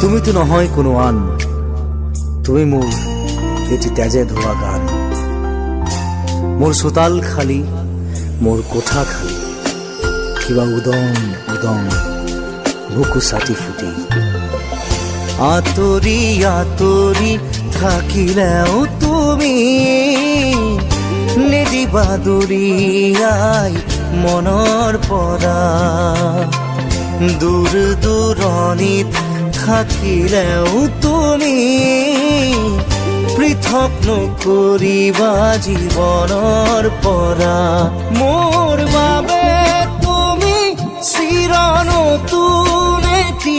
তুমি তো নহয় কোনো আন, তুমি মোৰ এটি তেজে ধোৱা গান। মোৰ চোতাল খালী, মোৰ কোঠা খালী, কিবা উদং উদং বুকু চাটি ফুটি। আঁতৰি আঁতৰি থাকিলেও তুমি নিদিবা দূৰিয়াই মনৰ পৰা। দূৰ দূৰণিত থাকিলেও তুমি পৃথক নকৰিবা জীৱনৰ পৰা। মোৰ বাবে তুমি চিৰ নতুন এটি,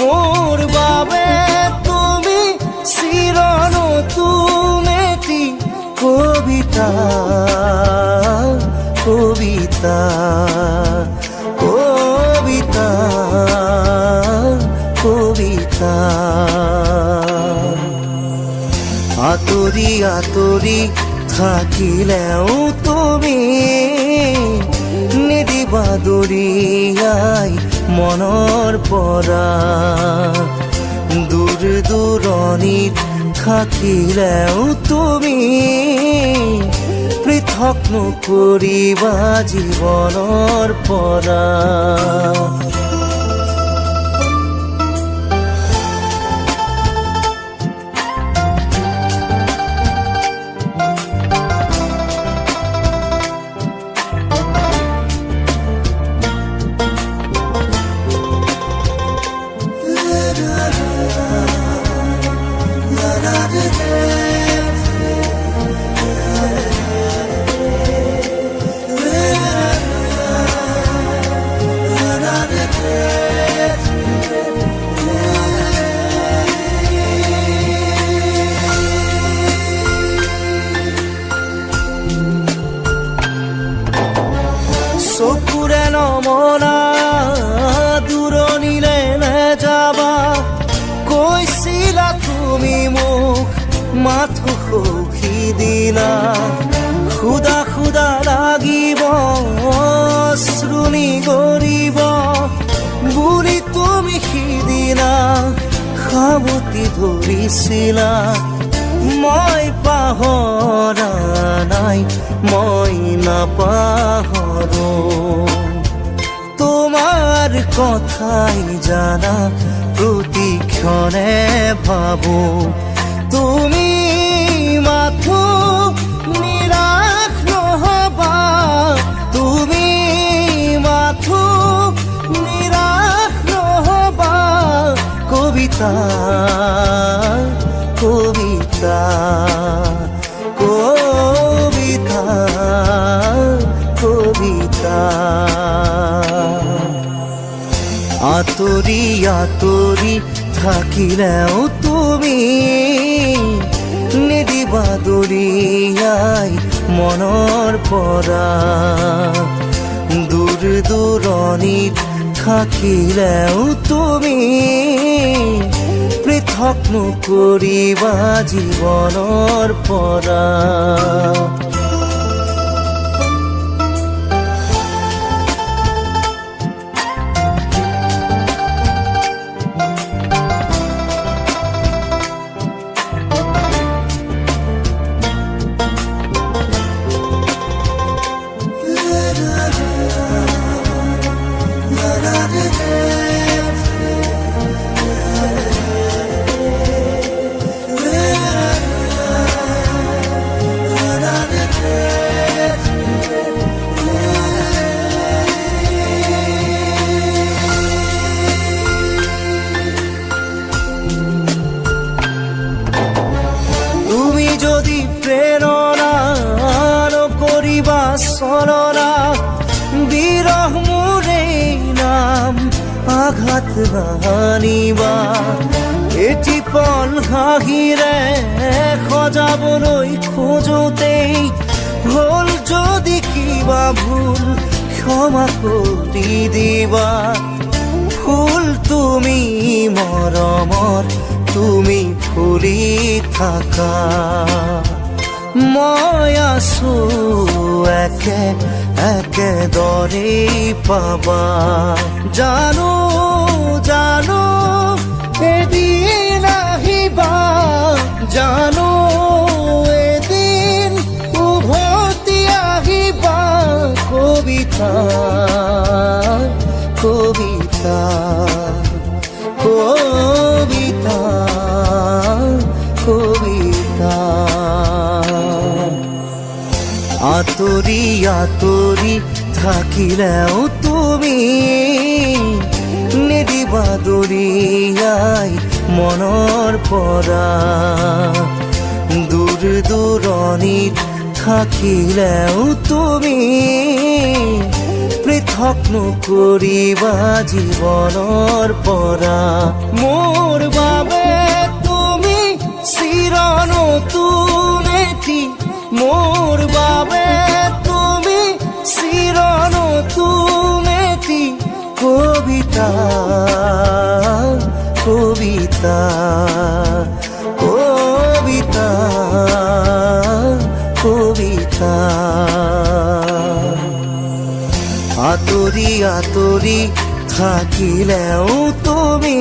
মোৰ বাবে তুমি চিৰ নতুন এটি কবিতা, কবিতা, কবিতা, কবিতা। আঁতৰি আঁতৰি থাকিলেও তুমি নিদিবা দূৰিয়াই মনৰ পৰা। দূৰ দূৰণিত থাকিলেও তুমি পৃথক নকৰিবা জীৱনৰ পৰা। চকুৰে নমনা দূৰণিলে নেযাবা, কৈছিলা তুমি মোক মাথো সখি দিলা। খুদা খুদা লাগিব শ্ৰুণি গৰিব বুলি তুমি সিদিনা সাৱটি ধৰিছিলা। মই পাহৰা নাই, মই নাপাহৰো তোমাৰ কথাই জানা প্ৰতিক্ষণে ভাবো। তুমি মাথো নিৰাশ নহবা, তুমি মাথো নিৰাশ নহবা। কবিতা, কবিতা, কবিতা, কবিতা। আঁতৰি আঁতৰি থাকিলেও তুমি নিদিবা দূৰিয়াই মনৰ পৰা। দূৰ দূৰণিত থাকিলেও তুমি পৃথক নকৰিবা জীৱনৰ পৰা। চলনা বিৰহ মোৰে নাম আঘাত নানিবা এটি পল হাঁহিৰে সজাবলৈ খোজোতেই হল যদি কিবা ভুল ক্ষমা কৰি দিবা ফুল তুমি মৰমৰ তুমি ফুলি থাকা মই আছো একেদৰে পাবা জানো জানো এদিন আহিবা জানো এদিন উভতি আহিবা কবিতা কবিতা কবিতা কবিতা আতৰি আতৰি থাকিলেও তুমি নিদিবা দৰিয়াই মনৰ পৰা দূৰ দূৰণিত থাকিলেও তুমি পৃথক নকৰিবা জীৱনৰ পৰা মোৰ বাবে তুমি চিৰ নতুন এটি মোৰ বাবে তুমি চিৰ নতুন এটি কবিতা কবিতা কবিতা কবিতা আতৰি আতৰি থাকিলেও তুমি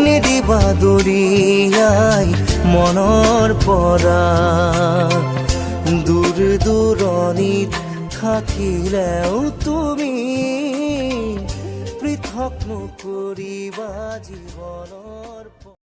নিদিবা দৰিয়াই মনৰ পৰা দূৰ দূৰণিত থাকিলেও তুমি পৃথক নকৰিবা জীৱনৰ